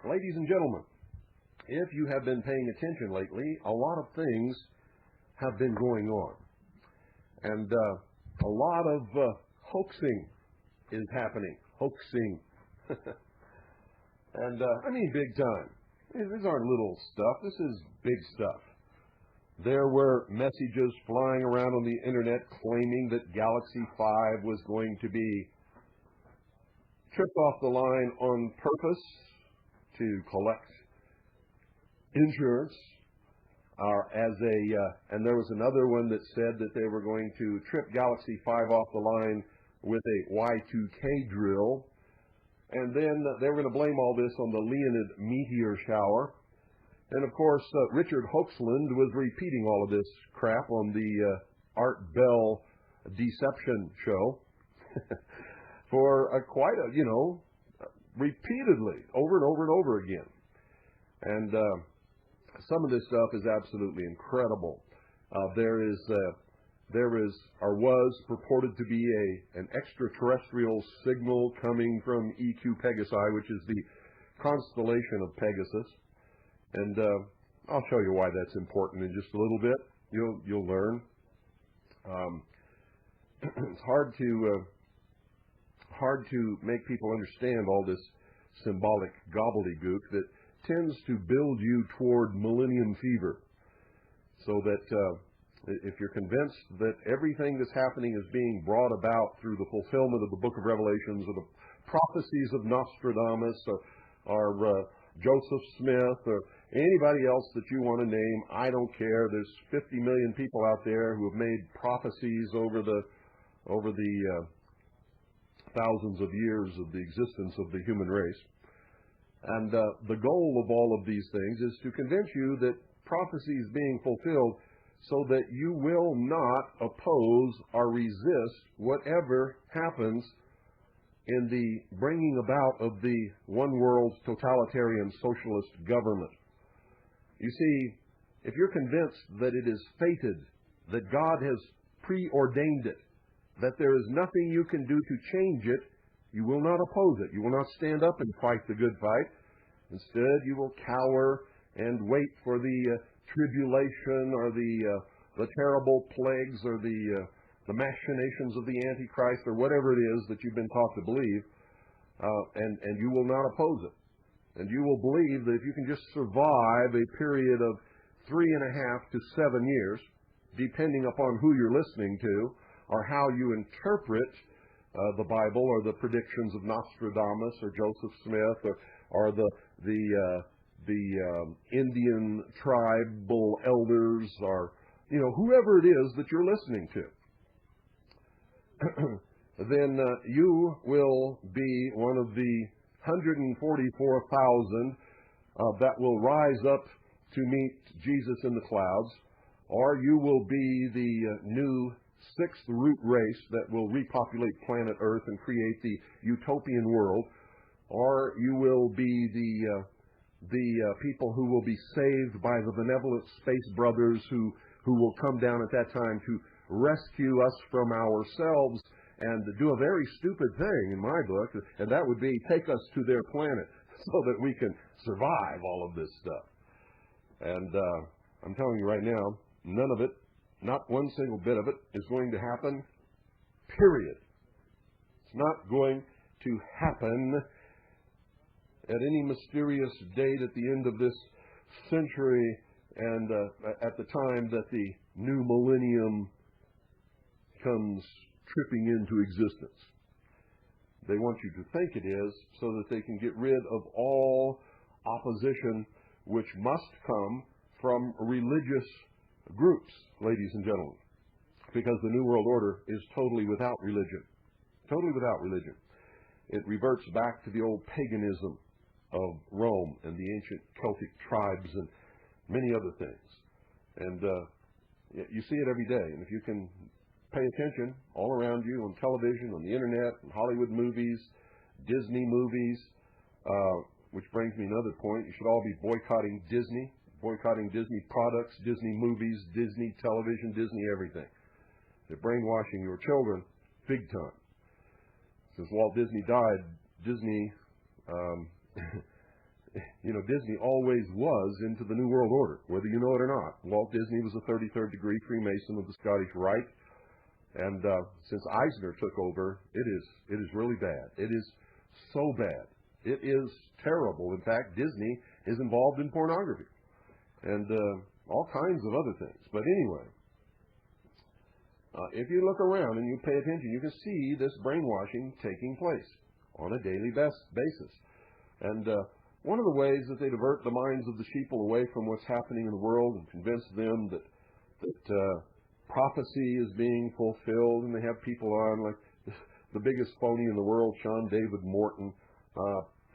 Ladies and gentlemen, if you have been paying attention lately, a lot of things have been going on. And a lot of hoaxing is happening. Hoaxing. And I mean big time. These aren't little stuff. This is big stuff. There were messages flying around on the internet claiming that Galaxy 5 was going to be tripped off the line on purpose to collect insurance. And there was another one that said that they were going to trip Galaxy 5 off the line with a Y2K drill. And then they were going to blame all this on the Leonid meteor shower. And, of course, Richard Hoaxland was repeating all of this crap on the Art Bell Deception show for repeatedly, over and over and over again. And some of this stuff is absolutely incredible. There was purported to be an extraterrestrial signal coming from EQ Pegasi, which is the constellation of Pegasus. And I'll show you why that's important in just a little bit. You'll learn. It's hard to make people understand all this symbolic gobbledygook that tends to build you toward millennium fever. So that if you're convinced that everything that's happening is being brought about through the fulfillment of the book of Revelations or the prophecies of Nostradamus or Joseph Smith or anybody else that you want to name, I don't care. There's 50 million people out there who have made prophecies over the thousands of years of the existence of the human race. And the goal of all of these things is to convince you that prophecy is being fulfilled so that you will not oppose or resist whatever happens in the bringing about of the one world totalitarian socialist government. You see, if you're convinced that it is fated, that God has preordained it, that there is nothing you can do to change it, you will not oppose it. You will not stand up and fight the good fight. Instead, you will cower and wait for the tribulation or the terrible plagues or the machinations of the Antichrist or whatever it is that you've been taught to believe, and you will not oppose it. And you will believe that if you can just survive a period of 3.5 to 7 years, depending upon who you're listening to or how you interpret the Bible or the predictions of Nostradamus or Joseph Smith or the Indian tribal elders or whoever it is that you're listening to, then you will be one of the 144,000 that will rise up to meet Jesus in the clouds, or you will be the new sixth root race that will repopulate planet Earth and create the utopian world, or you will be the people who will be saved by the benevolent space brothers who will come down at that time to rescue us from ourselves and do a very stupid thing, in my book, and that would be take us to their planet so that we can survive all of this stuff. And I'm telling you right now, none of it, not one single bit of it, is going to happen, period. It's not going to happen at any mysterious date at the end of this century and at the time that the new millennium comes tripping into existence. They want you to think it is so that they can get rid of all opposition which must come from religious groups, ladies and gentlemen, because the New World Order is totally without religion. Totally without religion. It reverts back to the old paganism of Rome and the ancient Celtic tribes and many other things. And you see it every day. And if you can pay attention all around you on television, on the internet, in Hollywood movies, Disney movies, which brings me another point. You should all be boycotting Disney products, Disney movies, Disney television, Disney everything. They're brainwashing your children big time. Since Walt Disney died, Disney Disney always was into the New World Order, whether you know it or not. Walt Disney was a 33rd degree Freemason of the Scottish Rite, and since Eisner took over, it is really bad. It is so bad. It is terrible. In fact, Disney is involved in pornography and all kinds of other things. But anyway, if you look around and you pay attention, you can see this brainwashing taking place on a daily basis. And one of the ways that they divert the minds of the sheeple away from what's happening in the world and convince them that prophecy is being fulfilled, and they have people on like the biggest phony in the world, Sean David Morton,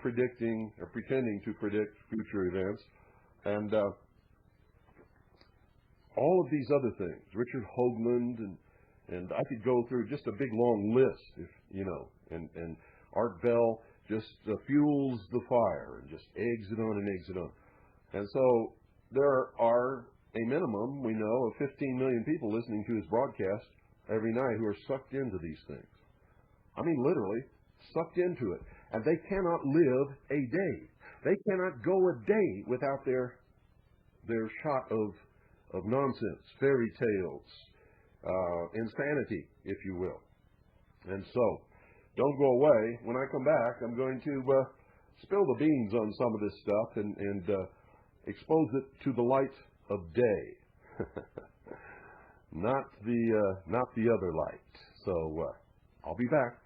predicting or pretending to predict future events, and all of these other things. Richard Hoaxland, and I could go through just a big long list, and Art Bell just fuels the fire and just eggs it on and eggs it on. And so there are a minimum, we know, of 15 million people listening to his broadcast every night who are sucked into these things. I mean, literally sucked into it. And they cannot live a day. They cannot go a day without their shot of nonsense, fairy tales, insanity, if you will. And so, don't go away. When I come back, I'm going to spill the beans on some of this stuff and expose it to the light of day, not the other light. So I'll be back.